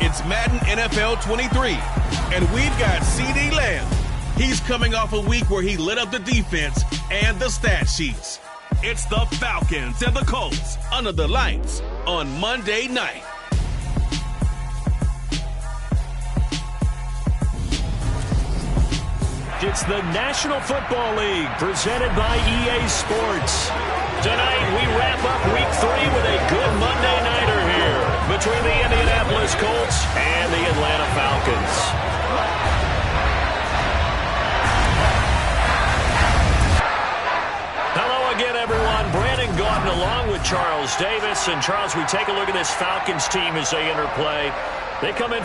It's Madden NFL 23, and we've got CeeDee Lamb. He's coming off a week where he lit up the defense and the stat sheets. It's the Falcons and the Colts under the lights on Monday night. It's the National Football League presented by EA Sports. Tonight we wrap up Week 3 with a good Monday nighter here between the Indianapolis Colts and the Atlanta Falcons. Hello again, everyone. Brandon Gaudin along with Charles Davis. And Charles, we take a look at this Falcons team as they enter play. They come in.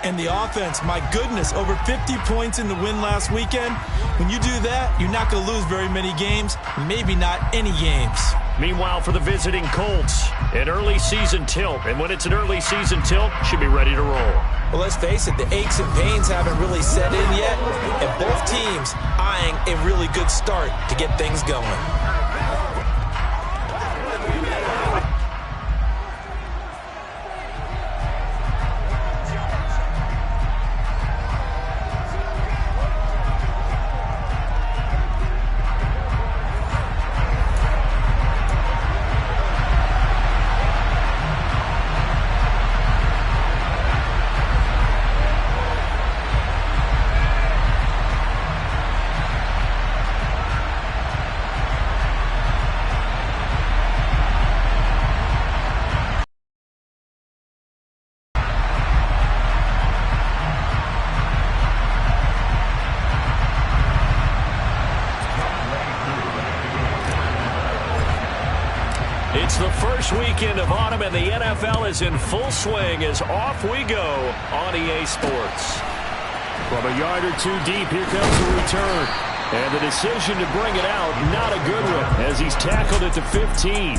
And the offense, my goodness, over 50 points in the win last weekend. When you do that, you're not going to lose very many games, maybe not any games. Meanwhile, for the visiting Colts, an early season tilt. And when it's an early season tilt, should be ready to roll. Well, let's face it, the aches and pains haven't really set in yet. And both teams eyeing a really good start to get things going. It's the first weekend of autumn, and the NFL is in full swing as off we go on EA Sports. From a yard or two deep, here comes the return. And the decision to bring it out, not a good one, as he's tackled at the 15.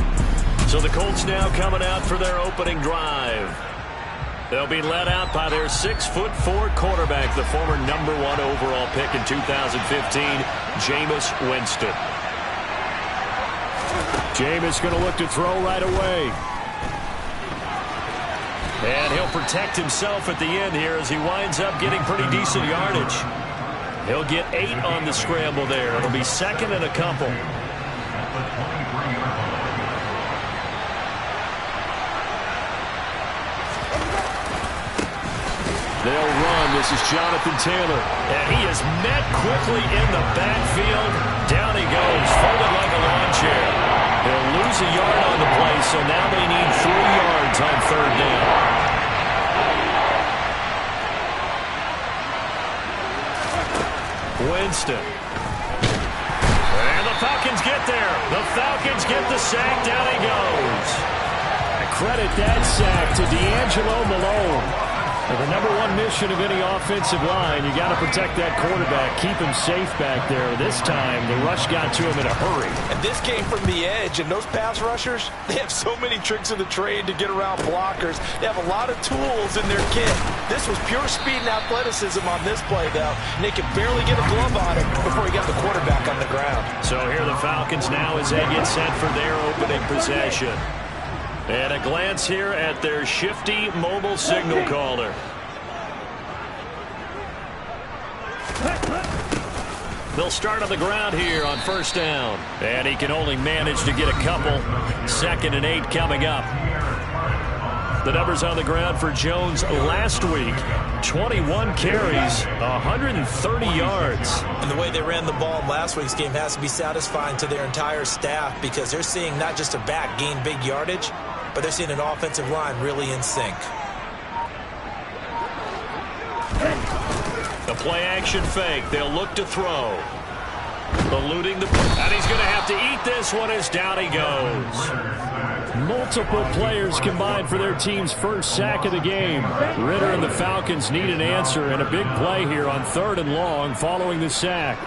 So the Colts now coming out for their opening drive. They'll be led out by their 6'4" quarterback, the former #1 overall pick in 2015, Jameis Winston. Jameis going to look to throw right away. And he'll protect himself at the end here as he winds up getting pretty decent yardage. He'll get 8 on the scramble there. It'll be second and a couple. They'll run. This is Jonathan Taylor. And he is met quickly in the backfield. Down he goes, folded like a lawn chair. They'll lose a yard on the play, so now they need 3 yards on third down. Winston. And the Falcons get there. The Falcons get the sack. Down he goes. I credit that sack to D'Angelo Malone. The #1 mission of any offensive line, you got to protect that quarterback, keep him safe back there. This time, the rush got to him in a hurry. And this came from the edge, and those pass rushers, they have so many tricks of the trade to get around blockers. They have a lot of tools in their kit. This was pure speed and athleticism on this play, though, and they could barely get a glove on him before he got the quarterback on the ground. So here the Falcons now as they get set for their opening possession. And a glance here at their shifty mobile signal caller. They'll start on the ground here on first down. And he can only manage to get a couple. 2nd and 8 coming up. The numbers on the ground for Jones last week. 21 carries, 130 yards. And the way they ran the ball in last week's game has to be satisfying to their entire staff because they're seeing not just a back gain big yardage, but they're seeing an offensive line really in sync. The play-action fake. They'll look to throw. Eluding the... And he's going to have to eat this one as down he goes. Multiple players combined for their team's first sack of the game. Ritter and the Falcons need an answer, and a big play here on 3rd and long following the sack.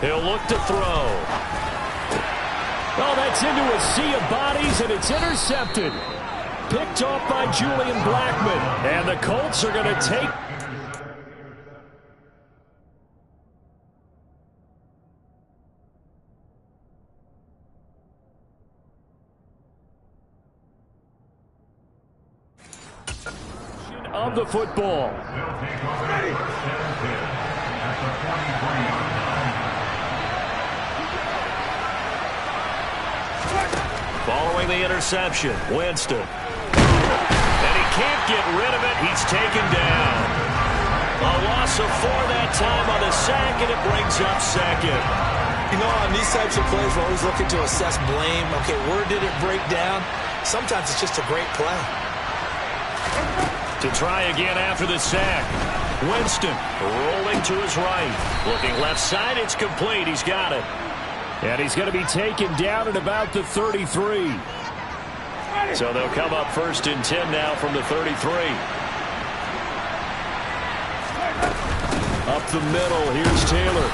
He'll look to throw. Oh, that's into a sea of bodies, and it's intercepted. Picked off by Julian Blackmon. And the Colts are going to take... of the football. Following the interception, Winston. And he can't get rid of it. He's taken down. A loss of 4 that time on the sack, and it brings up second. You know, on these types of plays, we're always looking to assess blame. Okay, where did it break down? Sometimes it's just a great play. To try again after the sack. Winston rolling to his right. Looking left side, it's complete. He's got it. And he's going to be taken down at about the 33. So they'll come up 1st and 10 now from the 33. Up the middle, here's Taylor.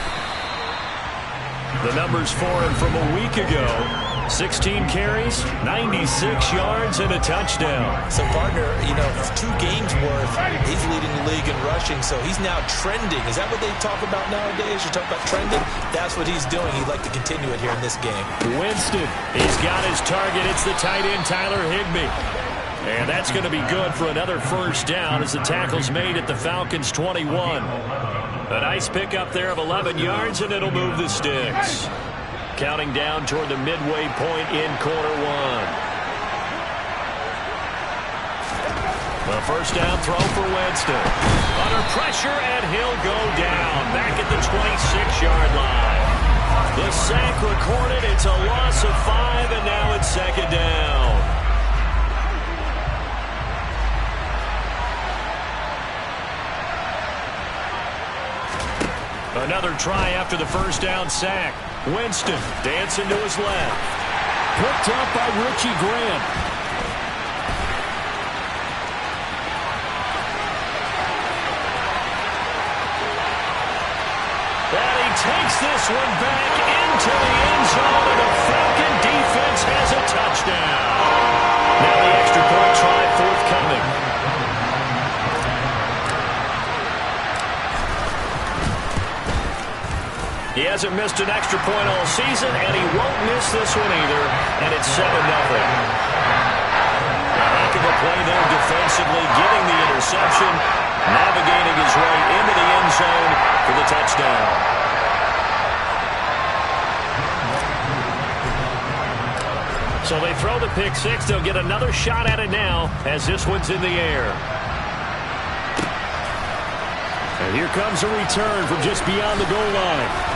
The numbers for him from a week ago. 16 carries, 96 yards, and a touchdown. So, partner, you know, 2 games worth, he's leading the league in rushing, so he's now trending. Is that what they talk about nowadays? You talk about trending? That's what he's doing. He'd like to continue it here in this game. Winston, he's got his target. It's the tight end, Tyler Higbee. And that's going to be good for another 1st down as the tackle's made at the Falcons' 21. A nice pickup there of 11 yards, and it'll move the sticks. Counting down toward the midway point in quarter 1. The 1st down throw for Winston. Under pressure, and he'll go down back at the 26-yard line. The sack recorded. It's a loss of 5, and now it's 2nd down. Another try after the 1st down sack. Winston dancing to his left. Picked up by Richie Grant. And he takes this one back into the end zone, and the Falcon defense has a touchdown. Now the extra point try forthcoming. He hasn't missed an extra point all season, and he won't miss this one either, and it's 7-0. A heck of a play there defensively, getting the interception, navigating his way into the end zone for the touchdown. So they throw the pick 6. They'll get another shot at it now as this one's in the air. And here comes a return from just beyond the goal line.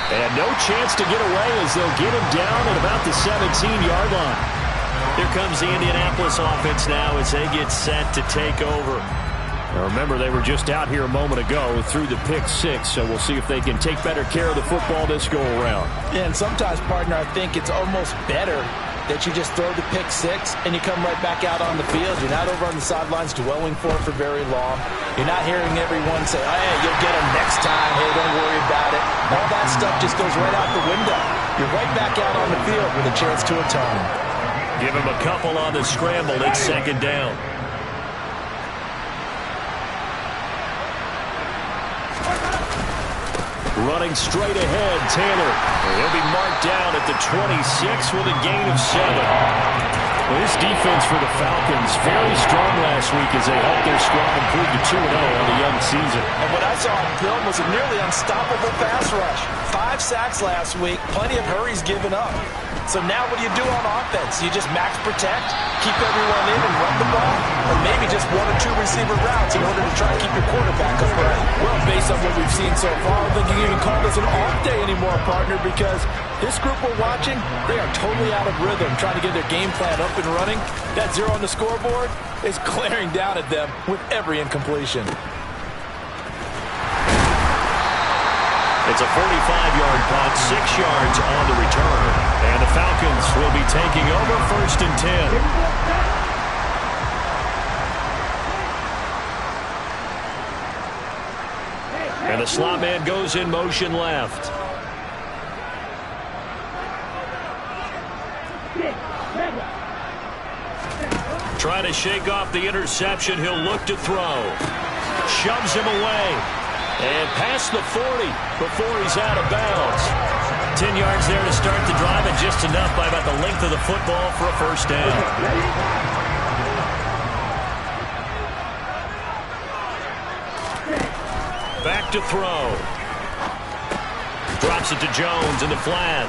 And no chance to get away as they'll get him down at about the 17-yard line. Here comes the Indianapolis offense now as they get set to take over. Now remember, they were just out here a moment ago through the pick 6, so we'll see if they can take better care of the football this go-around. Yeah, and sometimes, partner, I think it's almost better that you just throw the pick 6 and you come right back out on the field. You're not over on the sidelines dwelling for it for very long. You're not hearing everyone say, oh, hey, you'll get them next time. Hey, don't worry about it. All that stuff just goes right out the window. You're right back out on the field with a chance to atone. Give him a couple on the scramble. It's 2nd down. Running straight ahead, Taylor. He'll be marked down at the 26 with a gain of 7. Well, this defense for the Falcons very strong last week as they helped their squad improve to 2-0 on the young season. And what I saw on film was a nearly unstoppable pass rush. 5 sacks last week, plenty of hurries given up. So now what do you do on offense? You just max protect, keep everyone in and run the ball? Or maybe just 1 or 2 receiver routes in order to try to keep your quarterback upright? Well, based on what we've seen so far, I don't think you can even call this an off day anymore, partner, because this group we're watching, they are totally out of rhythm, trying to get their game plan up and running. That 0 on the scoreboard is glaring down at them with every incompletion. It's a 45-yard punt, 6 yards on the return. And the Falcons will be taking over 1st and 10. And And the slot man goes in motion left. Trying to shake off the interception. He'll look to throw. Shoves him away. And past the 40 before he's out of bounds. 10 yards there to start the drive, and just enough by about the length of the football for a first down. Back to throw. Drops it to Jones in the flat.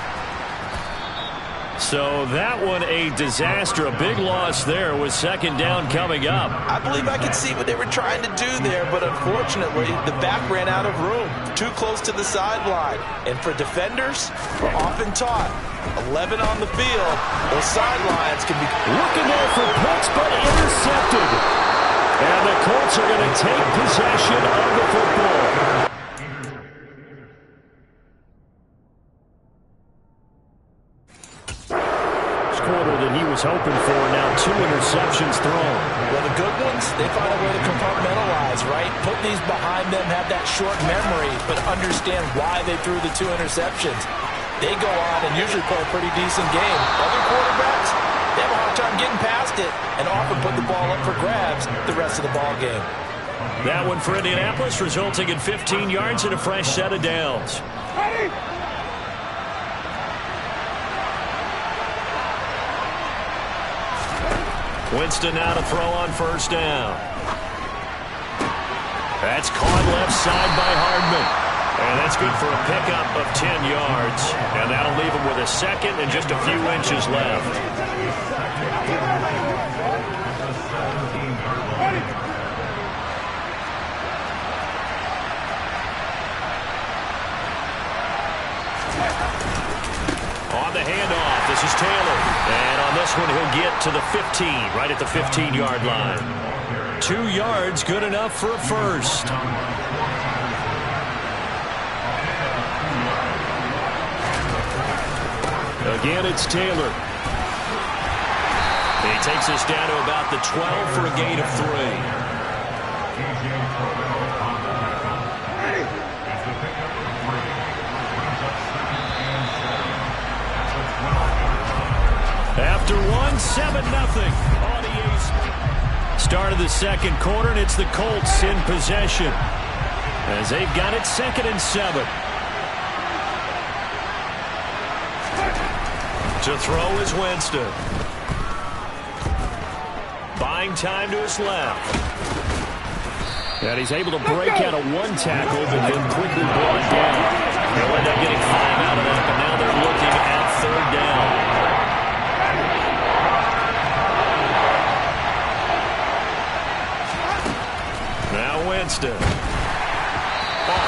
So that one a disaster. A big loss there with second down coming up. I believe I could see what they were trying to do there, but unfortunately the back ran out of room. Too close to the sideline. And for defenders, we're often taught 11 on the field, those sidelines can be... Looking there for Pitts, but intercepted. And the Colts are going to take possession of the football. Quarter than he was hoping for. Now 2 interceptions thrown. Well, the good ones, they find a way to compartmentalize, right? Put these behind them, have that short memory, but understand why they threw the 2 interceptions. They go on and usually play a pretty decent game. Other quarterbacks, they have a hard time getting past it and often put the ball up for grabs the rest of the ball game. That one for Indianapolis, resulting in 15 yards and a fresh set of downs. Winston now to throw on first down. That's caught left side by Hardman. And that's good for a pickup of 10 yards. And that'll leave him with a second and just a few inches left. On the handoff, this is Taylor. And on this one, he'll get to the 15, right at the 15-yard line. 2 yards, good enough for a first. Again, it's Taylor. He takes us down to about the 12 for a gain of 3. After 1, 7-0 on EA. Start of the second quarter, and it's the Colts in possession as they've got it 2nd and 7. To throw is Winston. Buying time to his left. And he's able to break out of 1 tackle, but then quickly brought down. They'll end up getting 5 out of that, but now they're looking at 3rd down. Winston. A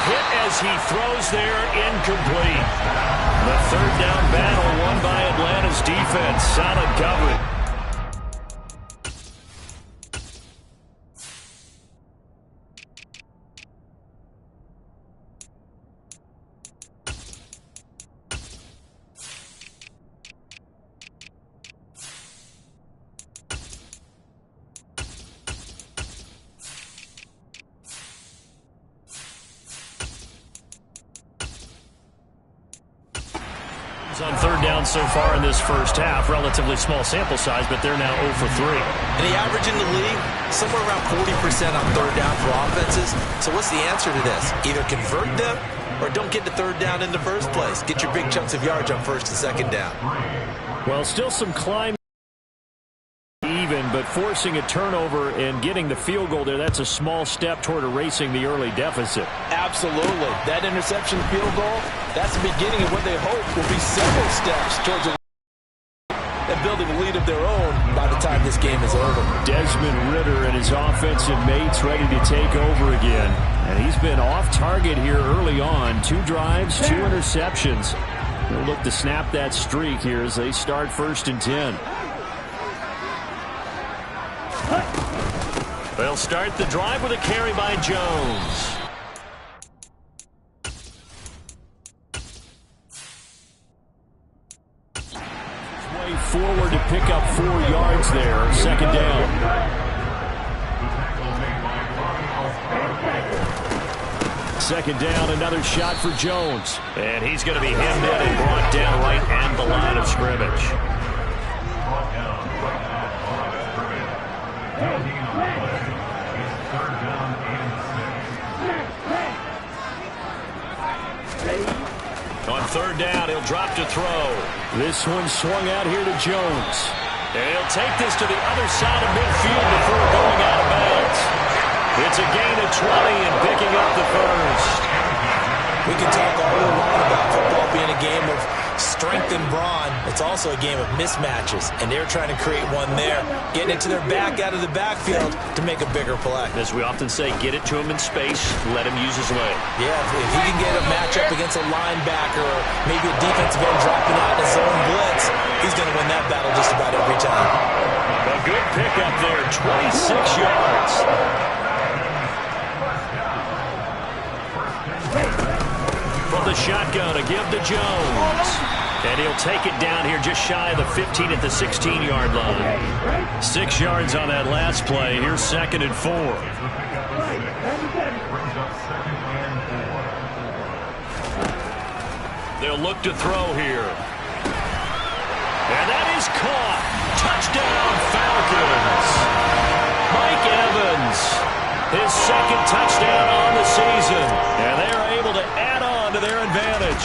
hit as he throws there, incomplete. The 3rd down battle won by Atlanta's defense. Solid coverage. On 3rd down so far in this first half. Relatively small sample size, but they're now 0 for 3. And the average in the league, somewhere around 40% on 3rd down for offenses. So what's the answer to this? Either convert them or don't get to 3rd down in the first place. Get your big chunks of yards on 1st and 2nd down. Well, still some climb even, but forcing a turnover and getting the field goal there, that's a small step toward erasing the early deficit. Absolutely. That interception field goal, that's the beginning of what they hope will be several steps towards and building a lead of their own by the time this game is over. Desmond Ridder and his offensive mates ready to take over again. And he's been off target here early on. 2 drives, 2 interceptions. They'll look to snap that streak here as they start 1st and 10. They'll start the drive with a carry by Jones. Way forward to pick up 4 yards there. 2nd down. second down, another shot for Jones. And he's going to be hemmed in and brought down right at the line of scrimmage. On third down, he'll drop to throw. This one swung out here to Jones. And he'll take this to the other side of midfield before going out of bounds. It's a gain of 20 and picking up the first. We can talk all year long about football being a game of strength and brawn. It's also a game of mismatches, and they're trying to create one there, getting it to their back out of the backfield to make a bigger play. As we often say, get it to him in space, let him use his leg. Yeah, if he can get a matchup against a linebacker or maybe a defensive end dropping out in his own blitz, he's going to win that battle just about every time. A good pickup there, 26 yards. From the shotgun, a give to Jones. And he'll take it down here just shy of the 15 at the 16-yard line. 6 yards on that last play. Here's 2nd and 4. They'll look to throw here. And that is caught. Touchdown, Falcons. Mike Evans, his 2nd touchdown on the season. And they are able to add on to their advantage.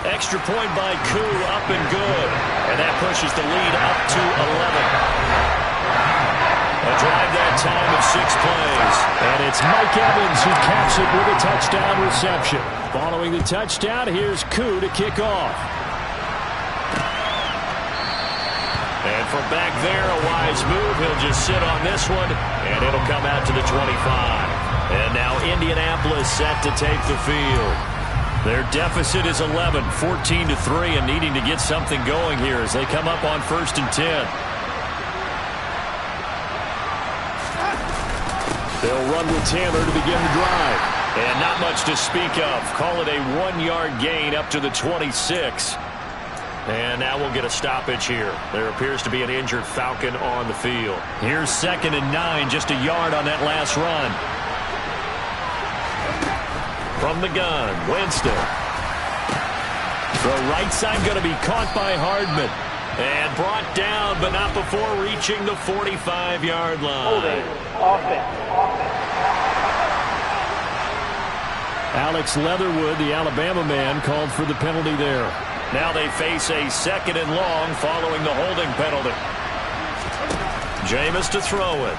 Extra point by Koo, up and good. And that pushes the lead up to 11. A drive that time of 6 plays. And it's Mike Evans who caps it with a touchdown reception. Following the touchdown, here's Koo to kick off. And from back there, a wise move. He'll just sit on this one, and it'll come out to the 25. And now Indianapolis set to take the field. Their deficit is 11, 14-3, and needing to get something going here as they come up on 1st and 10. They'll run with Taylor to begin the drive. And not much to speak of. Call it a 1-yard gain up to the 26. And now we'll get a stoppage here. There appears to be an injured Falcon on the field. Here's 2nd and 9, just a yard on that last run. From the gun, Winston. The right side going to be caught by Hardman. And brought down, but not before reaching the 45-yard line. Alex Leatherwood, the Alabama man, called for the penalty there. Now they face a 2nd and long following the holding penalty. Jameis to throw it.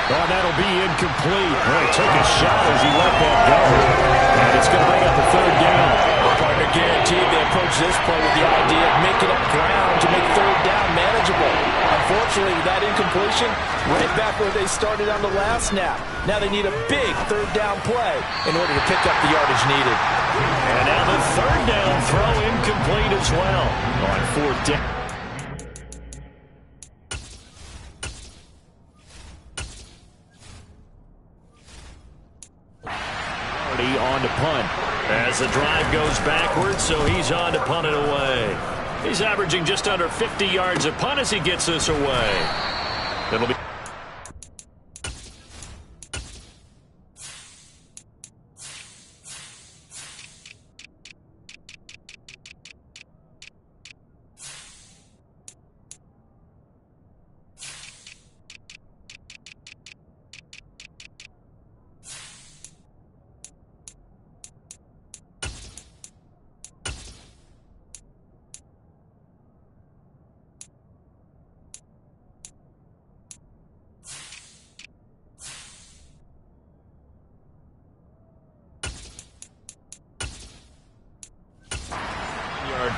Oh, that'll be incomplete. Well, he took a shot as he let that go. And it's going to bring up a 3rd down. Partner guaranteed they approach this play with the idea of making up ground to make 3rd down manageable. Unfortunately, with that incompletion, right back where they started on the last snap. Now they need a big 3rd down play in order to pick up the yardage needed. And now the 3rd down throw incomplete as well on 4th down. On to punt as the drive goes backwards, so he's on to punt it away. He's averaging just under 50 yards a punt as he gets this away. It'll be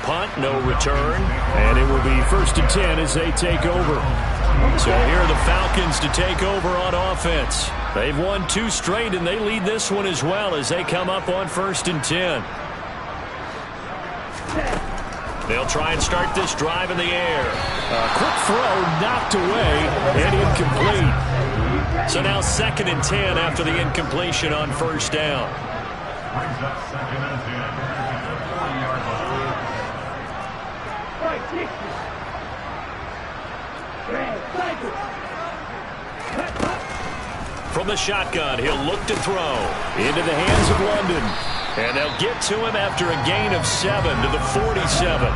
punt, no return, and it will be 1st and 10 as they take over. So here are the Falcons to take over on offense. They've won 2 straight, and they lead this one as well as they come up on 1st and 10. They'll try and start this drive in the air. A quick throw knocked away and incomplete. So now 2nd and 10 after the incompletion on 1st down. Brings up 2nd and 10. 40-yard line. From the shotgun, he'll look to throw. Into the hands of London. And they'll get to him after a gain of 7 to the 47.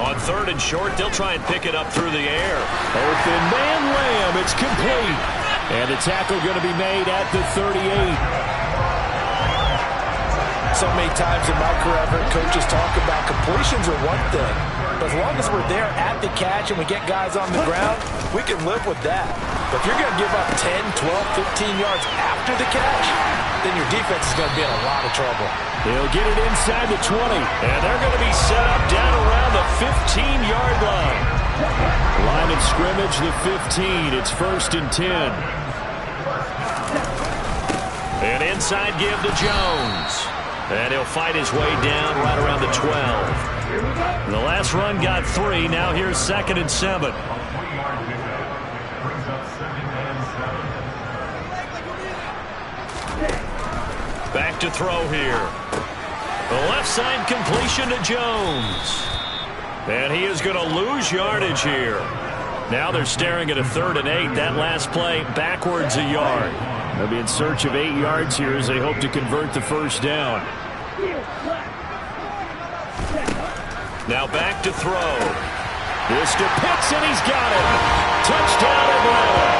On 3rd and short, they'll try and pick it up through the air. Open man Lamb, it's complete. And the tackle going to be made at the 38. So many times in my career, I've heard coaches talk about completions are one thing. But as long as we're there at the catch and we get guys on the ground, we can live with that. But if you're going to give up 10, 12, 15 yards after the catch, then your defense is going to be in a lot of trouble. They'll get it inside the 20, and they're going to be set up down around the 15-yard line. Line of scrimmage, the 15. It's 1st and 10. An inside give to Jones. And he'll fight his way down right around the 12. The last run got 3. Now here's 2nd and 7. Back to throw here. The left side completion to Jones. And he is going to lose yardage here. Now they're staring at a 3rd and 8. That last play backwards a yard. They'll be in search of 8 yards here as they hope to convert the first down. Now back to throw. This to Pitts, and he's got it. Touchdown Atlanta.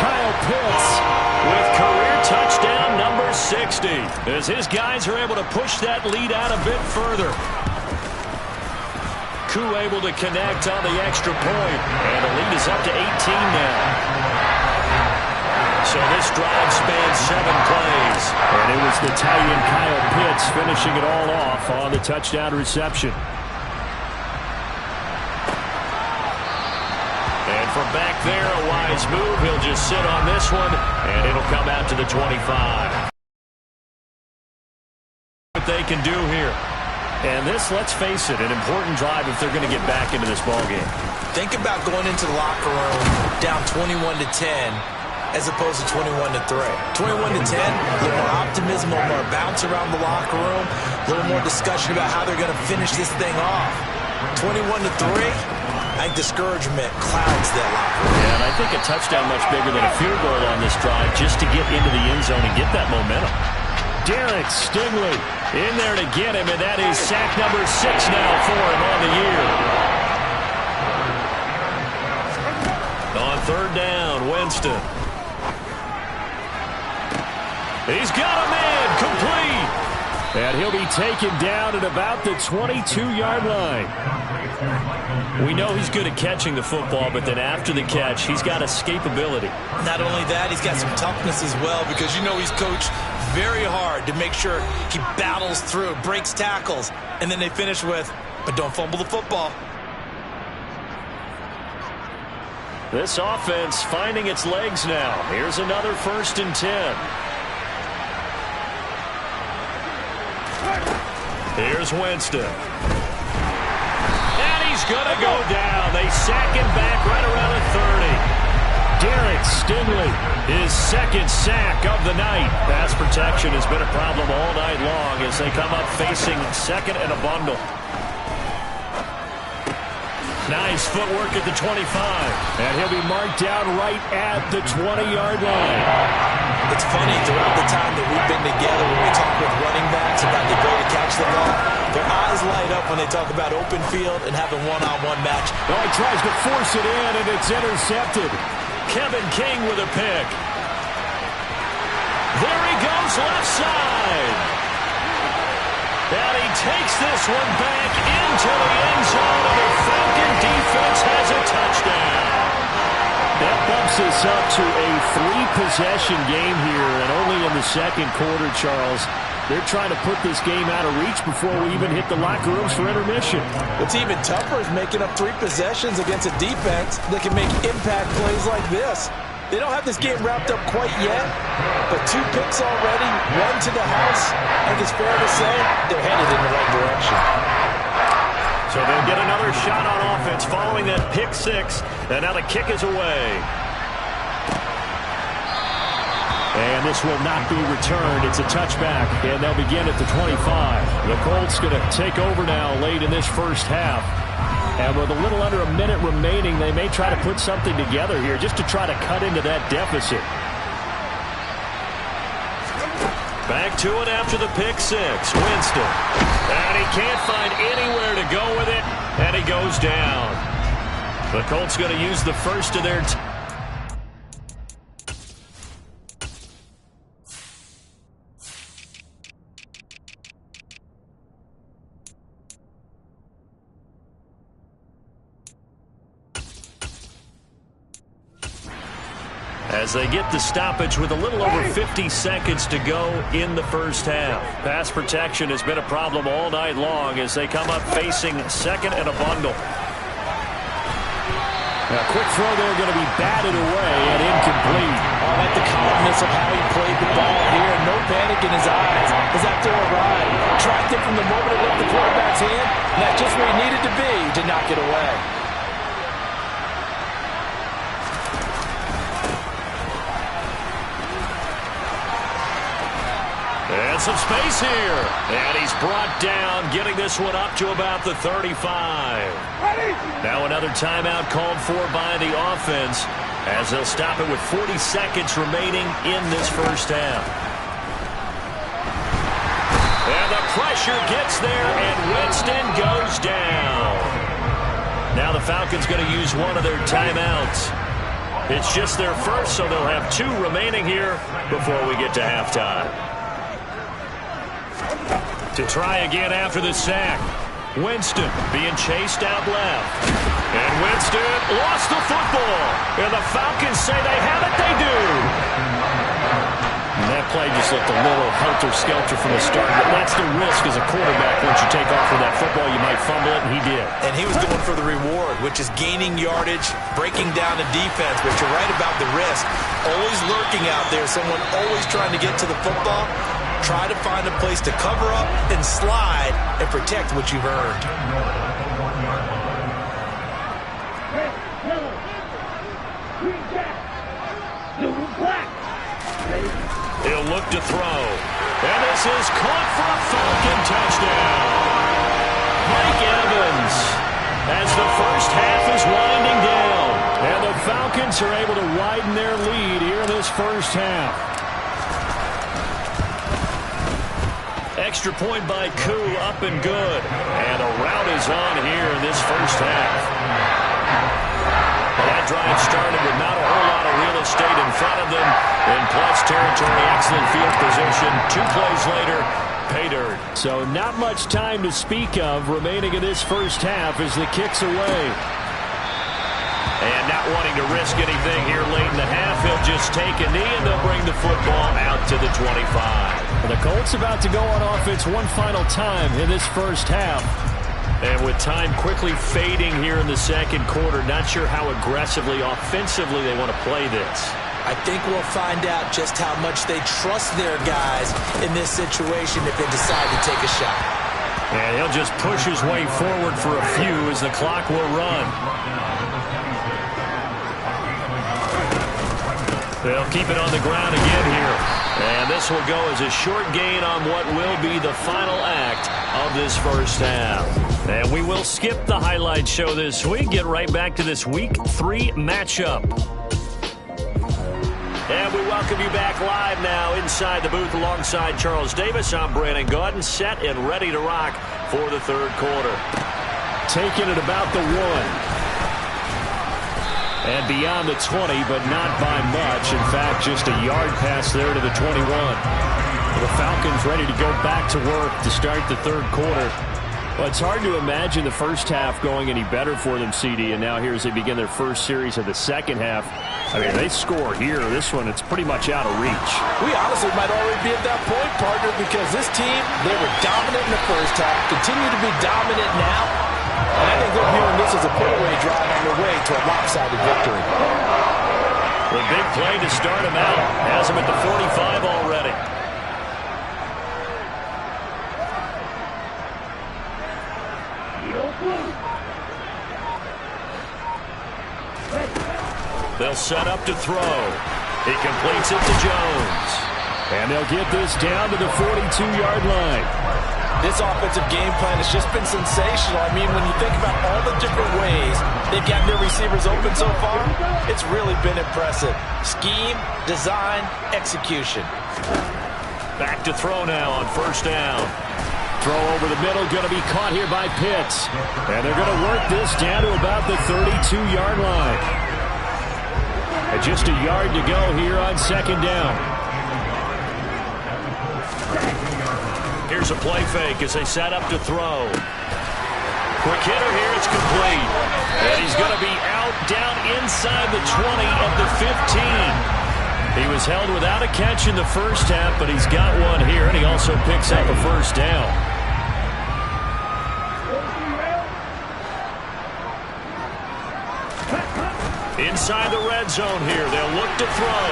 Kyle Pitts with career touchdown number 60. As his guys are able to push that lead out a bit further. Koo able to connect on the extra point. And the lead is up to 18 now. So this drive spans 7 plays. And it was the tight end Kyle Pitts finishing it all off on the touchdown reception. And from back there, a wise move. He'll just sit on this one, and it'll come out to the 25. What they can do here. And this, let's face it, an important drive if they're going to get back into this ballgame. Think about going into the locker room down 21 to 10. As opposed to 21 to 3. 21 to 10, a little more optimism, a little more bounce around the locker room, a little more discussion about how they're going to finish this thing off. 21 to 3, I think discouragement clouds that locker room. Yeah, and I think a touchdown much bigger than a field goal on this drive just to get into the end zone and get that momentum. Derek Stingley in there to get him, and that is sack number 6 now for him on the year. On 3rd down, Winston. He's got a man, complete. And he'll be taken down at about the 22-yard line. We know he's good at catching the football, but then after the catch, he's got escapability. Not only that, he's got some toughness as well, because you know he's coached very hard to make sure he battles through, breaks tackles, and then they finish with, but don't fumble the football. This offense finding its legs now. Here's another 1st and 10. Here's Winston. And he's going to go down. They sack him back right around the 30. Derek Stingley, his 2nd sack of the night. Pass protection has been a problem all night long as they come up facing 2nd and a bundle. Nice footwork at the 25. And he'll be marked down right at the 20-yard line. It's funny, throughout the time that we've been together, when we talk with running backs about the ability to catch the ball, their eyes light up when they talk about open field and having one-on-one match. Oh, he tries to force it in, and it's intercepted. Kevin King with a pick. There he goes, left side. And he takes this one back into the end zone, and the Falcon defense has a touchdown. That bumps us up to a 3-possession game here, and only in the 2nd quarter, Charles. They're trying to put this game out of reach before we even hit the locker rooms for intermission. What's even tougher is making up 3 possessions against a defense that can make impact plays like this. They don't have this game wrapped up quite yet, but 2 picks already, 1 to the house. I think it's fair to say they're headed in the right direction. So they'll get another shot on offense following that pick 6, and now the kick is away. And this will not be returned. It's a touchback, and they'll begin at the 25. The Colts going to take over now late in this first half. And with a little under a minute remaining, they may try to put something together here just to try to cut into that deficit. Back to it after the pick six. Winston. And he can't find anywhere to go with it, and he goes down. The Colts going to use the first of their as they get the stoppage with a little over 50 seconds to go in the first half. Pass protection has been a problem all night long as they come up facing second and a bundle. A quick throw there going to be batted away and incomplete. I like the calmness of how he played the ball here. No panic in his eyes as that throw arrived. Tracked it from the moment it left the quarterback's hand. And that's just where he needed to be to knock it away. And some space here. And he's brought down, getting this one up to about the 35. Now another timeout called for by the offense as they'll stop it with 40 seconds remaining in this first half. And the pressure gets there, and Winston goes down. Now the Falcons going to use one of their timeouts. It's just their first, so they'll have two remaining here before we get to halftime. To try again after the sack. Winston being chased out left. And Winston lost the football. And the Falcons say they have it. They do. And that play just looked a little helter-skelter from the start. But that's the risk as a quarterback. Once you take off with that football, you might fumble it, and he did. And he was going for the reward, which is gaining yardage, breaking down the defense. But you're right about the risk. Always lurking out there. Someone always trying to get to the football. Try to find a place to cover up and slide and protect what you've earned. He'll look to throw. And this is caught for a Falcon touchdown. Mike Evans as the first half is winding down. And the Falcons are able to widen their lead here in this first half. Extra point by Koo, up and good. And a rout is on here in this first half. Well, that drive started with not a whole lot of real estate in front of them. In plus territory, excellent field position. 2 plays later, pay dirt. So not much time to speak of remaining in this first half as the kick's away. And not wanting to risk anything here late in the half, he'll just take a knee and they'll bring the football out to the 25. The Colts about to go on offense one final time in this first half. And with time quickly fading here in the second quarter, not sure how aggressively, offensively they want to play this. I think we'll find out just how much they trust their guys in this situation if they decide to take a shot. And he'll just push his way forward for a few as the clock will run. They'll keep it on the ground again here. And this will go as a short gain on what will be the final act of this first half. And we will skip the highlight show this week. Get right back to this Week 3 matchup. And we welcome you back live now inside the booth alongside Charles Davis. I'm Brandon Gaudin, set and ready to rock for the third quarter. Taking it about the 1. And beyond the 20, but not by much. In fact, just a yard pass there to the 21. The Falcons ready to go back to work to start the third quarter. Well, it's hard to imagine the first half going any better for them, CD, and now here as they begin their first series of the second half. I mean, they score here. This one, it's pretty much out of reach. We honestly might already be at that point, partner, because this team, they were dominant in the first half, continue to be dominant now. And I think they're viewing this as a put-away drive on their way to a lopsided victory. The big play to start him out has him at the 45 already. They'll set up to throw. He completes it to Jones. And they'll get this down to the 42-yard line. This offensive game plan has just been sensational. I mean, when you think about all the different ways they've gotten their receivers open so far, it's really been impressive. Scheme, design, execution. Back to throw now on first down. Throw over the middle, going to be caught here by Pitts. And they're going to work this down to about the 32-yard line. And just a yard to go here on second down. Here's a play fake as they set up to throw. Quick hitter here, it's complete. And he's going to be out down inside the 20 at the 15. He was held without a catch in the first half, but he's got one here, and he also picks up a first down. Inside the red zone here, they'll look to throw.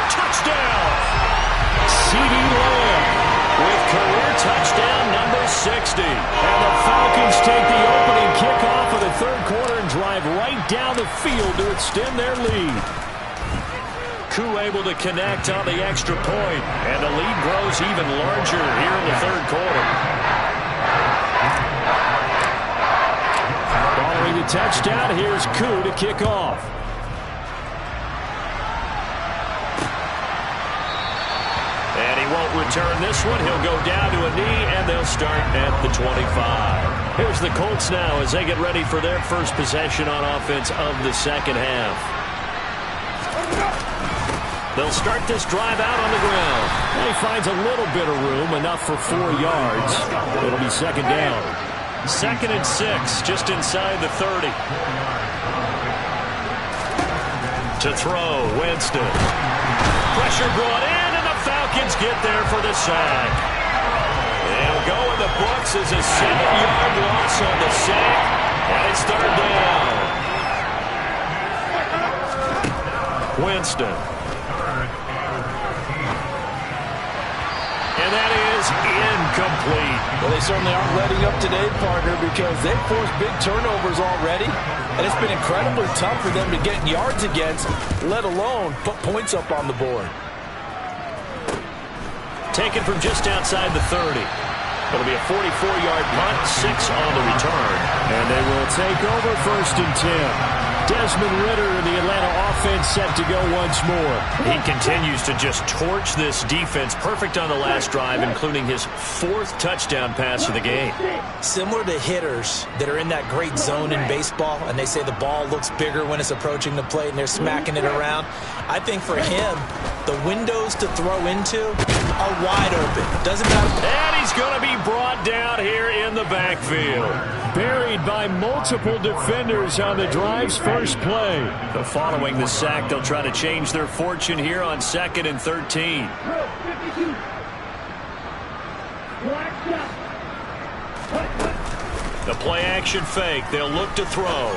Touchdown! CeeDee Lamb with career touchdown number 60. And the Falcons take the opening kickoff of the third quarter and drive right down the field to extend their lead. Koo able to connect on the extra point, and the lead grows even larger here in the third quarter. Following the touchdown, here's Koo to kick off. And he won't return this one. He'll go down to a knee, and they'll start at the 25. Here's the Colts now as they get ready for their first possession on offense of the second half. They'll start this drive out on the ground. And he finds a little bit of room, enough for 4 yards. It'll be second down. 2nd and 6, just inside the 30. To throw, Winston. Pressure brought in, and the Falcons get there for the sack. They'll go in the books as a 7-yard loss on the sack, and it's third down. Winston. And that is incomplete. Well, they certainly aren't letting up today, partner, because they've forced big turnovers already, and it's been incredibly tough for them to get yards against, let alone put points up on the board. Taken from just outside the 30. It'll be a 44-yard punt, 6 on the return. And they will take over 1st and 10. Desmond Ridder and the Atlanta offense set to go once more. He continues to just torch this defense. Perfect on the last drive, including his 4th touchdown pass of the game. Similar to hitters that are in that great zone in baseball, and they say the ball looks bigger when it's approaching the plate and they're smacking it around. I think for him, the windows to throw into are wide open. Doesn't matter. And he's going to be brought down here in the backfield. Buried by multiple defenders on the drive's first play. But following the sack, they'll try to change their fortune here on 2nd and 13. The play action fake. They'll look to throw.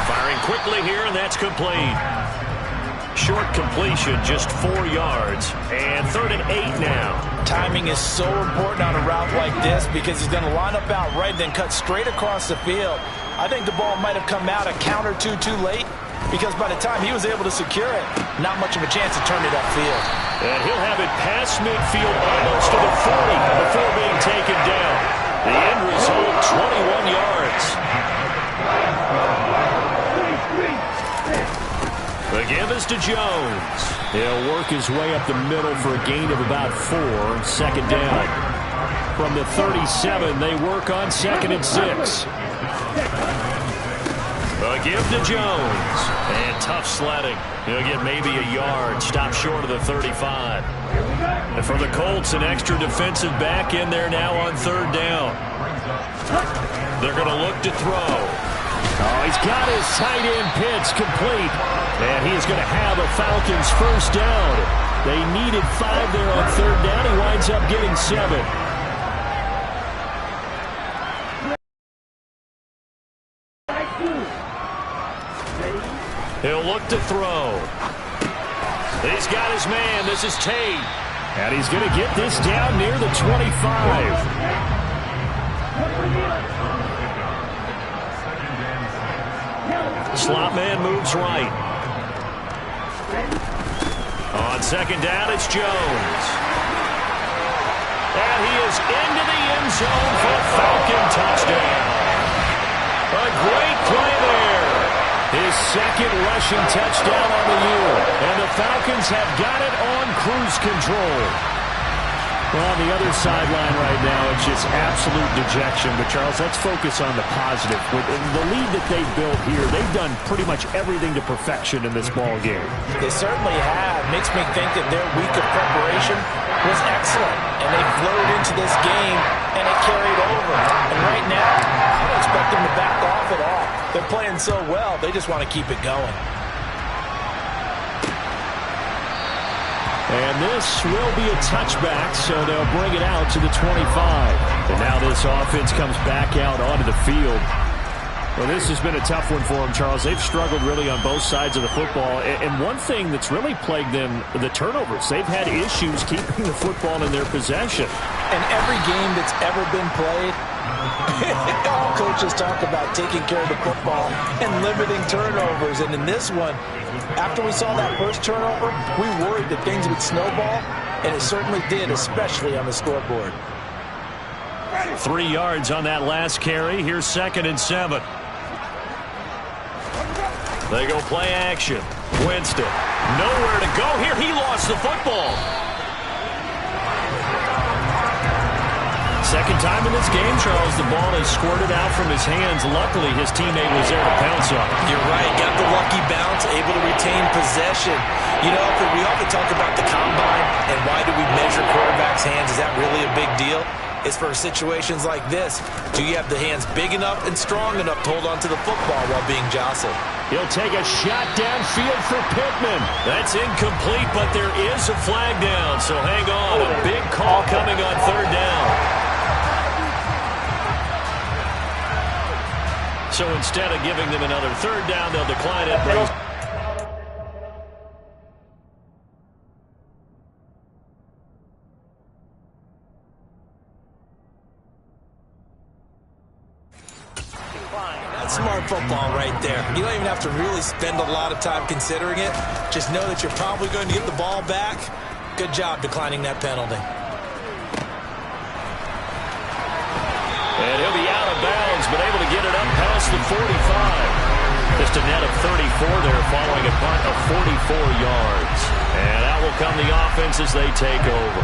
Firing quickly here, and that's complete. Short completion, just 4 yards. And 3rd and 8 now. Timing is so important on a route like this because he's going to line up out right, then cut straight across the field. I think the ball might have come out a count or two too late because by the time he was able to secure it, not much of a chance to turn it upfield. And he'll have it past midfield almost to the 40 before being taken down. The end result, 21 yards. The give is to Jones. He'll work his way up the middle for a gain of about 4. 2nd down. From the 37, they work on 2nd and 6. The give to Jones. And tough sledding. He'll get maybe a yard. Stop short of the 35. And for the Colts, an extra defensive back in there now on 3rd down. They're going to look to throw. Oh, he's got his tight end Pitts complete. And he is going to have a Falcons first down. They needed 5 there on 3rd down. He winds up getting 7. He'll look to throw. He's got his man. This is Tate. And he's going to get this down near the 25. Slot man moves right. On second down, it's Jones. And he is into the end zone for a Falcon touchdown. A great play there. His second rushing touchdown on the year. And the Falcons have got it on cruise control. Well, on the other sideline right now, it's just absolute dejection. But, Charles, let's focus on the positive. With the lead that they've built here, they've done pretty much everything to perfection in this ball game. They certainly have. Makes me think that their week of preparation was excellent. And they flowed into this game, and it carried over. And right now, I don't expect them to back off at all. They're playing so well, they just want to keep it going. And this will be a touchback, so they'll bring it out to the 25. And now this offense comes back out onto the field. Well, this has been a tough one for them, Charles. They've struggled really on both sides of the football. And one thing that's really plagued them, the turnovers. They've had issues keeping the football in their possession. And every game that's ever been played, all coaches talk about taking care of the football and limiting turnovers. And in this one, after we saw that first turnover, we worried that things would snowball, and it certainly did, especially on the scoreboard. 3 yards on that last carry. Here's 2nd and 7. They go play action. Winston, nowhere to go here. He lost the football. Second time in this game, Charles, the ball is squirted out from his hands. Luckily, his teammate was there to pounce on it. You're right. Got the lucky bounce, able to retain possession. You know, we often talk about the combine and why do we measure quarterbacks' hands. Is that really a big deal? It's for situations like this. Do you have the hands big enough and strong enough to hold on to the football while being jostled? He'll take a shot downfield for Pittman. That's incomplete, but there is a flag down, so hang on. A big call coming on 3rd down. So instead of giving them another 3rd down, they'll decline it. That's smart football right there. You don't even have to really spend a lot of time considering it. Just know that you're probably going to get the ball back. Good job declining that penalty. And he'll be out of bounds, but able to get it up past the 45. Just a net of 34 there following a punt of 44 yards. And out will come the offense as they take over.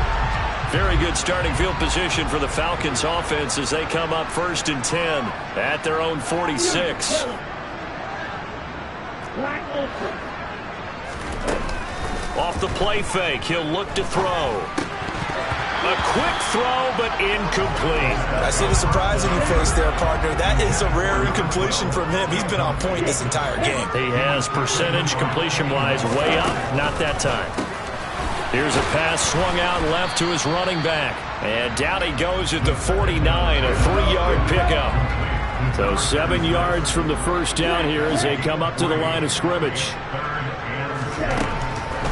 Very good starting field position for the Falcons offense as they come up 1st and 10 at their own 46. Off the play fake, he'll look to throw. A quick throw, but incomplete. I see the surprise in your face there, partner. That is a rare incompletion from him. He's been on point this entire game. He has percentage completion-wise way up, not that time. Here's a pass swung out left to his running back. And down he goes at the 49, a 3-yard pickup. So 7 yards from the first down here as they come up to the line of scrimmage.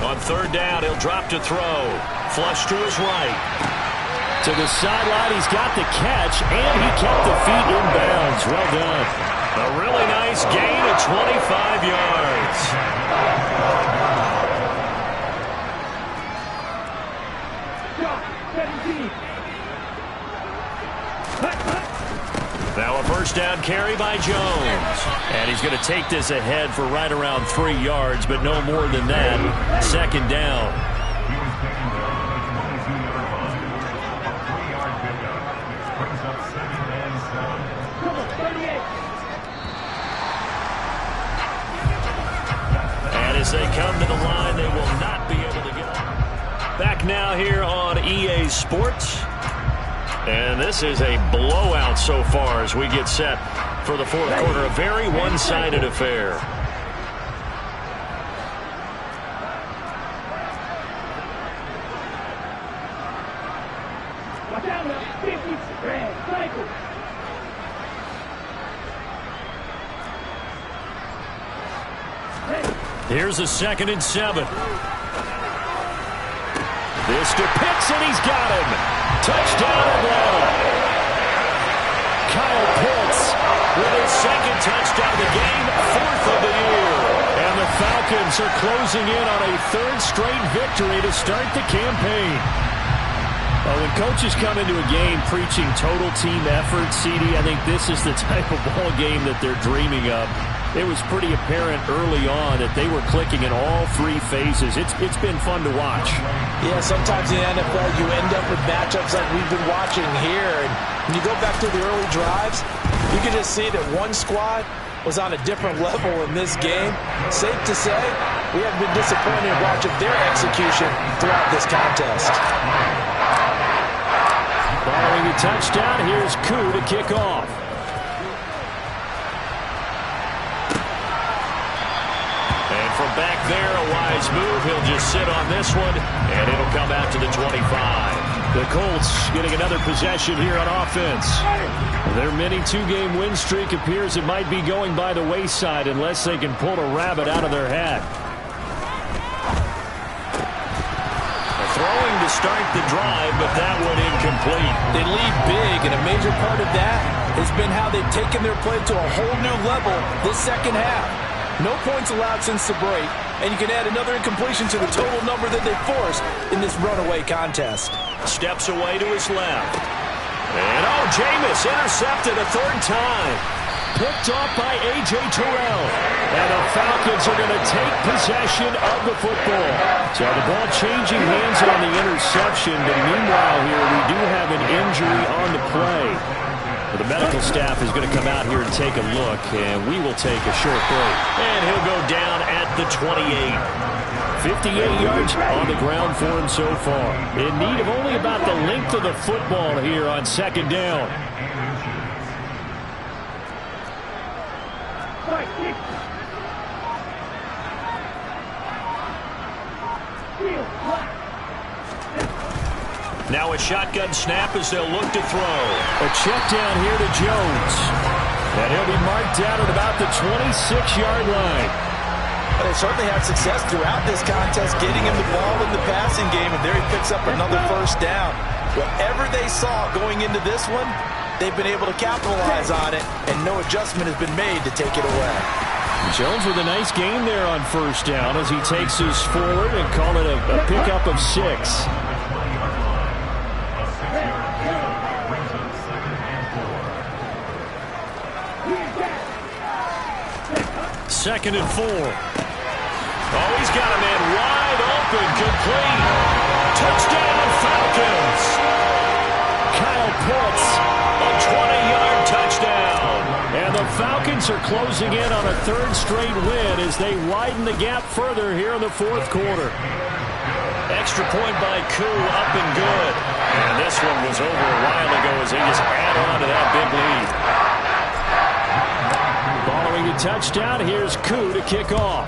On 3rd down, he'll drop to throw. Flush to his right. To the sideline, he's got the catch, and he kept the feet in bounds. Well done. A really nice gain of 25 yards. Now a first down carry by Jones. And he's going to take this ahead for right around 3 yards, but no more than that. 2nd down. And as they come to the line, they will not be able to get up. Back now here on EA Sports. And this is a blowout so far as we get set for the 4th quarter. A very one-sided affair. Here's a 2nd and 7. This to Pitts, and he's got him. Touchdown Atlanta. Kyle Pitts with his 2nd touchdown of the game, 4th of the year. And the Falcons are closing in on a third straight victory to start the campaign. Well, when coaches come into a game preaching total team effort, CD, I think this is the type of ball game that they're dreaming of. It was pretty apparent early on that they were clicking in all three phases. It's been fun to watch. Yeah, sometimes in the NFL you end up with matchups like we've been watching here. And when you go back to the early drives, you can just see that one squad was on a different level in this game. Safe to say, we have been disappointed watching their execution throughout this contest. Following the touchdown, here's Koo to kick off. And from back there, a wise move. He'll just sit on this one, and it'll come out to the 25. The Colts getting another possession here on offense. Their mini two-game win streak appears it might be going by the wayside unless they can pull a rabbit out of their hat. Throwing to start the drive, but that one incomplete. They lead big, and a major part of that has been how they've taken their play to a whole new level this second half. No points allowed since the break, and you can add another incompletion to the total number that they forced in this runaway contest. Steps away to his left. And Jameis intercepted a third time. Picked off by A.J. Terrell. And the Falcons are going to take possession of the football. So the ball changing hands on the interception. But meanwhile here, we do have an injury on the play. The medical staff is going to come out here and take a look. And we will take a short break. And he'll go down at the 28. 58 yards on the ground for him so far. In need of only about the length of the football here on second down. Now a shotgun snap as they'll look to throw. A check down here to Jones. And he'll be marked down at about the 26-yard line. But they certainly had success throughout this contest getting him the ball in the passing game, and there he picks up another first down. Whatever they saw going into this one, they've been able to capitalize on it, and no adjustment has been made to take it away. Jones with a nice gain there on first down as he takes us forward and call it a pickup of 6. Second and 4. Oh, he's got a man wide open, complete. Touchdown, Falcons. Kyle Pitts. A 20-yard touchdown. And the Falcons are closing in on a third straight win as they widen the gap further here in the fourth quarter. Extra point by Koo, up and good. And this one was over a while ago as they just add on to that big lead. Following the touchdown, here's Koo to kick off.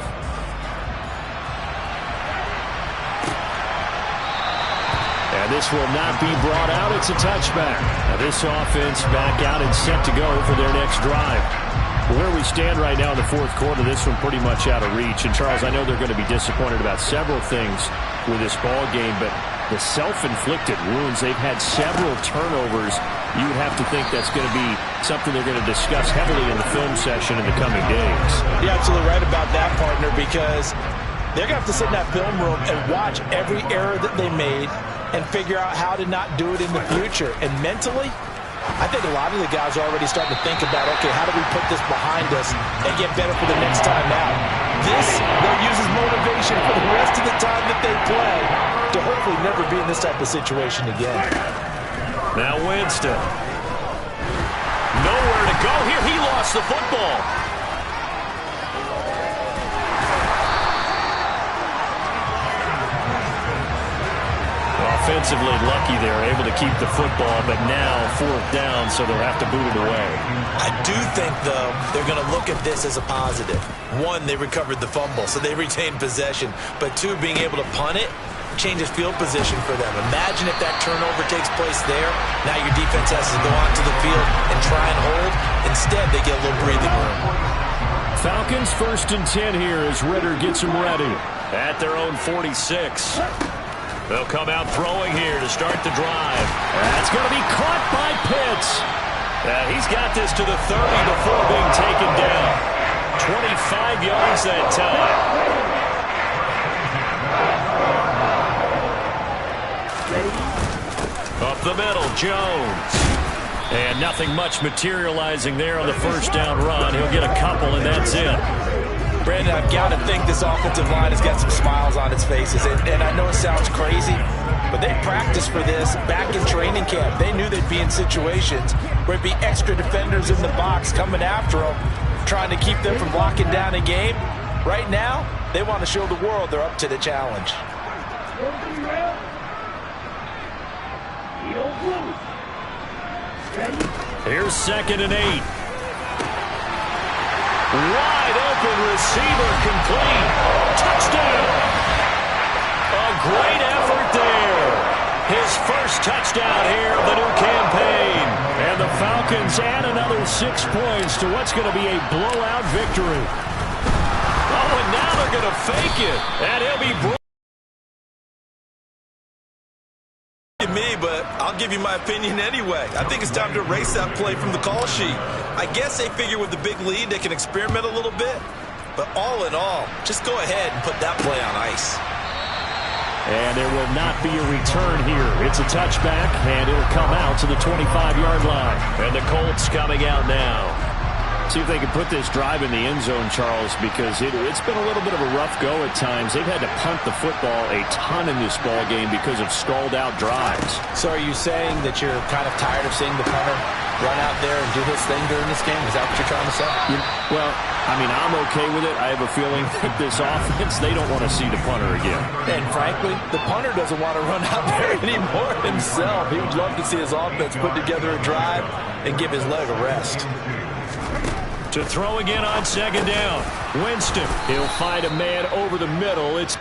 And this will not be brought out. It's a touchback. Now this offense back out and set to go for their next drive. Where we stand right now in the fourth quarter, this one pretty much out of reach. And, Charles, I know they're going to be disappointed about several things with this ball game, but the self-inflicted wounds, they've had several turnovers. You would have to think that's going to be something they're going to discuss heavily in the film session in the coming days. You're absolutely right about that, partner, because they're going to have to sit in that film room and watch every error that they made and figure out how to not do it in the future. And mentally, I think a lot of the guys are already starting to think about, okay, how do we put this behind us and get better for the next time out? This, they'll use as motivation for the rest of the time that they play to hopefully never be in this type of situation again. Now Winston. Nowhere to go here. He lost the football. Offensively lucky they're able to keep the football, but now fourth down, so they'll have to boot it away. I do think, though, they're going to look at this as a positive. One, they recovered the fumble, so they retained possession. But two, being able to punt it changes field position for them. Imagine if that turnover takes place there. Now your defense has to go onto the field and try and hold. Instead, they get a little breathing room. Falcons 1st and 10 here as Ritter gets them ready. At their own 46. They'll come out throwing here to start the drive. That's going to be caught by Pitts. He's got this to the 30 before being taken down. 25 yards that time. the middle, Jones. And nothing much materializing there on the first down run. He'll get a couple, and that's it. Brandon, I've got to think this offensive line has got some smiles on its faces. And I know it sounds crazy, but they practiced for this back in training camp. They knew they'd be in situations where it'd be extra defenders in the box coming after them, trying to keep them from blocking down a game. Right now, they want to show the world they're up to the challenge. Here's 2nd and 8. Wide open receiver, complete. Touchdown. A great effort there. His first touchdown here of the new campaign. And the Falcons add another 6 points to what's going to be a blowout victory. Oh, and now they're going to fake it. And he'll be me, but I'll give you my opinion anyway. I think it's time to erase that play from the call sheet. I guess they figure with the big lead they can experiment a little bit, but all in all, just go ahead and put that play on ice. And there will not be a return here. It's a touchback, and it'll come out to the 25-yard line. And the Colts coming out now. See if they can put this drive in the end zone, Charles, because it's been a little bit of a rough go at times. They've had to punt the football a ton in this ball game because of stalled-out drives. So are you saying that you're kind of tired of seeing the punter run out there and do his thing during this game? Is that what you're trying to say? Well, I mean, I'm okay with it. I have a feeling that this offense, they don't want to see the punter again. And frankly, the punter doesn't want to run out there anymore himself. He would love to see his offense put together a drive and give his leg a rest. To throw again on 2nd down. Winston, he'll find a man over the middle. It's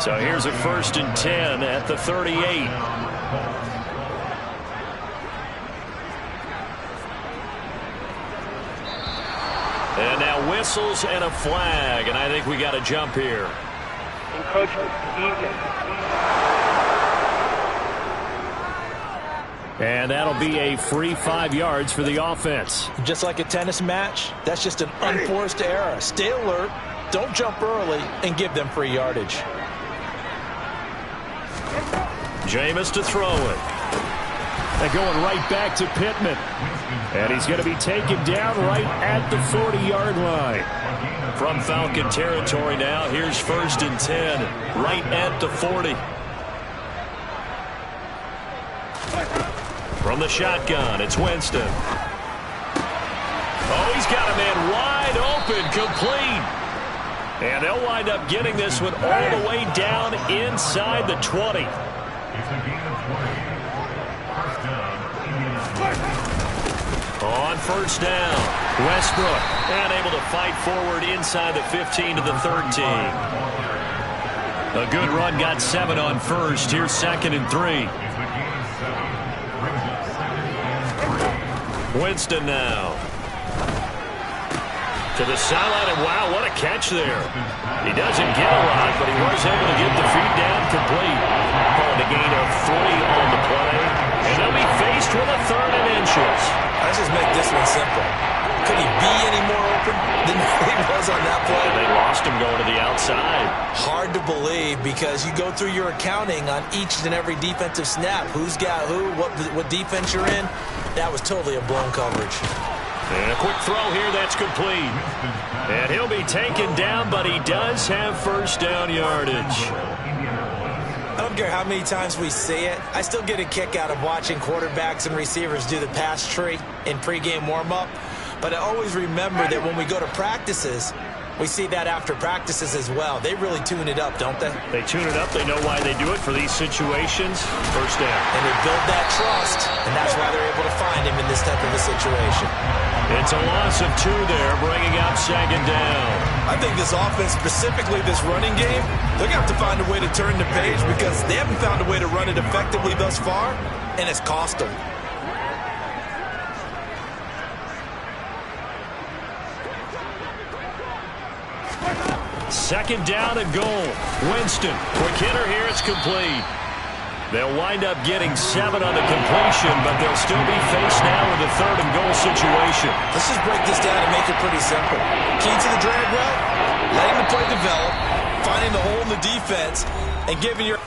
so here's a 1st and 10 at the 38. And now whistles and a flag, and I think we got a jump here. And that'll be a free 5 yards for the offense. Just like a tennis match, that's just an unforced error. Stay alert, don't jump early, and give them free yardage. Jameis to throw it. They're going right back to Pittman. And he's going to be taken down right at the 40-yard line. From Falcon territory now, here's 1st and 10, right at the 40. From the shotgun, it's Winston. Oh, he's got a man wide open, complete. And they'll wind up getting this one all the way down inside the 20. On 1st down, Westbrook, and able to fight forward inside the 15 to the 13. A good run, got 7 on 1st. Here's 2nd and 3. Winston now. To the sideline, and wow, what a catch there. He doesn't get a lot, but he was able to get the feed down complete. Calling a gain of 3 on the play. And they'll be faced with a 3rd and inches. Let's just make this one simple. Could he be any more open than he was on that play? And they lost him going to the outside. Hard to believe because you go through your accounting on each and every defensive snap. Who's got who, what defense you're in. That was totally a blown coverage. And a quick throw here, that's complete. And he'll be taken down, but he does have 1st down yardage. I don't care how many times we see it. I still get a kick out of watching quarterbacks and receivers do the pass tree in pregame warm-up. But I always remember that when we go to practices, we see that after practices as well. They really tune it up, don't they? They tune it up. They know why they do it for these situations. 1st down. And they build that trust, and that's why they're able to find him in this type of a situation. It's a loss of 2 there, bringing up 2nd down. I think this offense, specifically this running game, they're going to have to find a way to turn the page because they haven't found a way to run it effectively thus far, and it's cost them. Second down and goal. Winston, quick hitter here, it's complete. They'll wind up getting 7 on the completion, but they'll still be faced now with a 3rd and goal situation. Let's just break this down and make it pretty simple. Key to the drag route, letting the play develop, finding the hole in the defense, and giving your...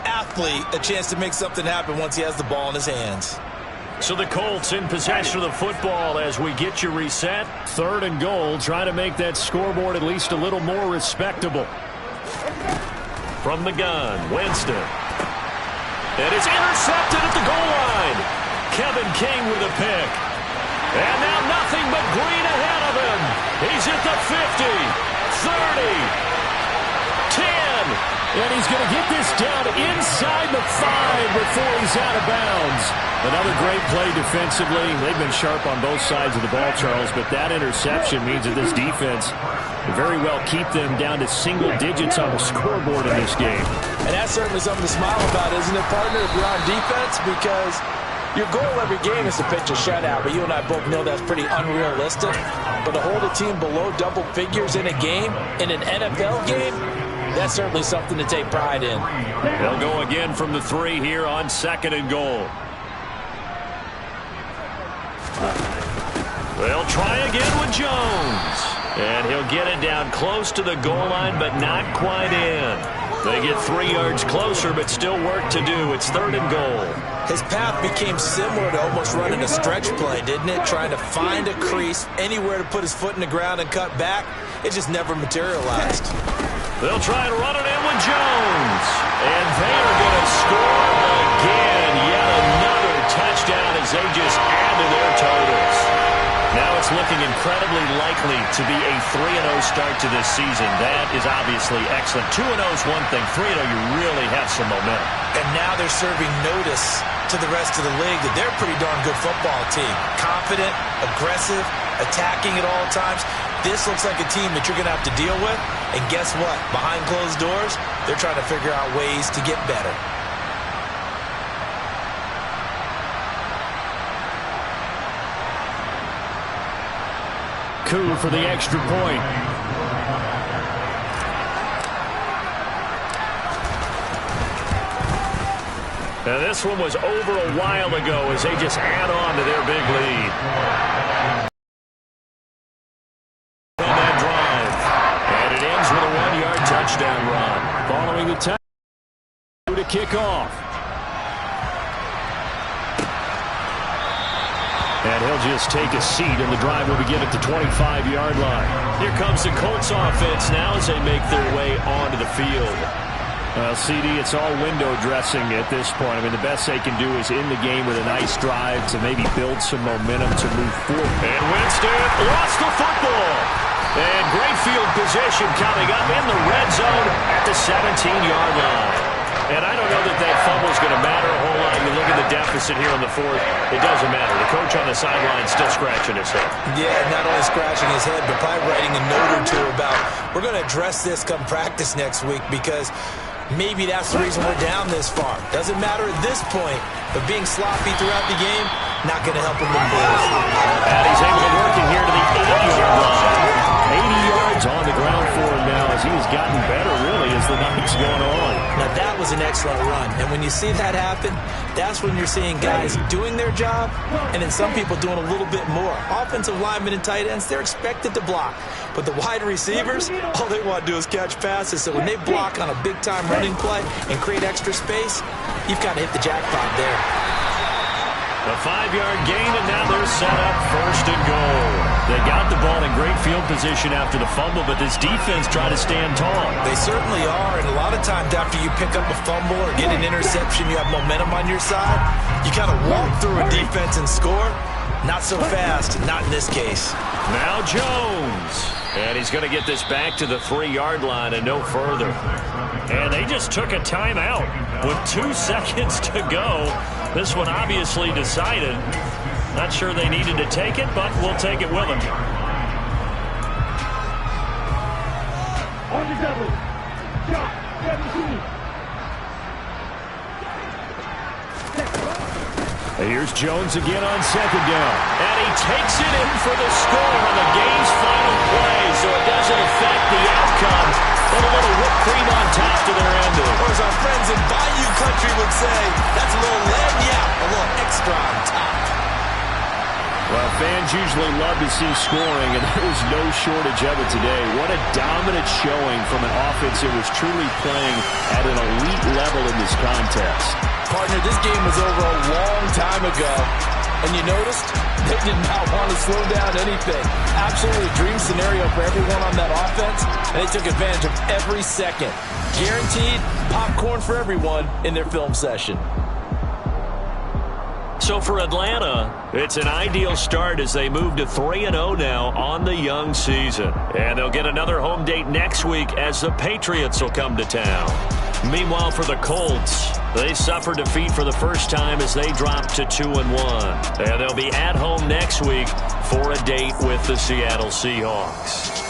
Athlete a chance to make something happen once he has the ball in his hands. So the Colts in possession of the football as we get you reset. 3rd and goal, trying to make that scoreboard at least a little more respectable. From the gun, Winston. And it's intercepted at the goal line. Kevin King with a pick. And now nothing but green ahead of him. He's at the 50, 30, 10. And he's going to get this down inside the 5 before he's out of bounds. Another great play defensively. They've been sharp on both sides of the ball, Charles, but that interception means that this defense will very well keep them down to single digits on the scoreboard in this game. And that's certainly something to smile about, isn't it, partner, if you're on defense? Because your goal every game is to pitch a shutout, but you and I both know that's pretty unrealistic. But to hold a team below double figures in a game, in an NFL game, that's certainly something to take pride in. They'll go again from the 3 here on 2nd and goal. They'll try again with Jones. And he'll get it down close to the goal line, but not quite in. They get 3 yards closer, but still work to do. It's 3rd and goal. His path became similar to almost running a stretch play, didn't it? Trying to find a crease, anywhere to put his foot in the ground and cut back. It just never materialized. They'll try and run it in with Jones. And they are going to score again. Yet another touchdown as they just add to their totals. Now it's looking incredibly likely to be a 3-0 start to this season. That is obviously excellent. 2-0 is one thing. 3-0, you really have some momentum. And now they're serving notice to the rest of the league that they're a pretty darn good football team. Confident, aggressive, attacking at all times. This looks like a team that you're going to have to deal with. And guess what? Behind closed doors, they're trying to figure out ways to get better. Coup for the extra point. Now this one was over a while ago as they just add on to their big lead. On that drive. And it ends with a 1-yard touchdown run. Following the touchdown to kick off. And he'll just take a seat, and the drive will begin at the 25-yard line. Here comes the Colts offense now as they make their way onto the field. Well, CD, it's all window dressing at this point. I mean, the best they can do is in the game with a nice drive to maybe build some momentum to move forward. And Winston lost the football. And great field position coming up in the red zone at the 17-yard line. And I don't know that that fumble is going to matter a whole lot. You look at the deficit here on the 4th, it doesn't matter. The coach on the sideline is still scratching his head. Yeah, not only scratching his head, but probably writing a note or two about, we're going to address this come practice next week because maybe that's the reason we're down this far. Doesn't matter at this point, but being sloppy throughout the game, not going to help him improve. And he's able to work it here to the 80-yard line. 80 yards is on the ground for him now as he has gotten better, really, as the night's going on. Now, that was an excellent run. And when you see that happen, that's when you're seeing guys doing their job and then some people doing a little bit more. Offensive linemen and tight ends, they're expected to block. But the wide receivers, all they want to do is catch passes. So when they block on a big-time running play and create extra space, you've got to hit the jackpot there. A 5-yard gain, and now they're set up 1st and goal. They got the ball in great field position after the fumble, but this defense tried to stand tall. They certainly are, and a lot of times after you pick up a fumble or get an interception, you have momentum on your side. You kind of walk through a defense and score. Not so fast, not in this case. Now Jones. And he's going to get this back to the 3-yard line and no further. And they just took a timeout with 2 seconds to go. This one obviously decided. Not sure they needed to take it, but we'll take it with them. On the double. Shot 17. Here's Jones again on 2nd down. And he takes it in for the score on the game's final play, so it doesn't affect the outcome. But a little whipped cream on top to their ending. Or as our friends in Bayou Country would say, that's a little lagniappe, a little extra on top. Well, fans usually love to see scoring, and there was no shortage of it today. What a dominant showing from an offense that was truly playing at an elite level in this contest. Partner, this game was over a long time ago, and you noticed they did not want to slow down anything. Absolutely a dream scenario for everyone on that offense, and they took advantage of every second. Guaranteed popcorn for everyone in their film session. So for Atlanta, it's an ideal start as they move to 3-0 now on the young season. And they'll get another home date next week as the Patriots will come to town. Meanwhile, for the Colts, they suffered defeat for the first time as they dropped to 2-1. And they'll be at home next week for a date with the Seattle Seahawks.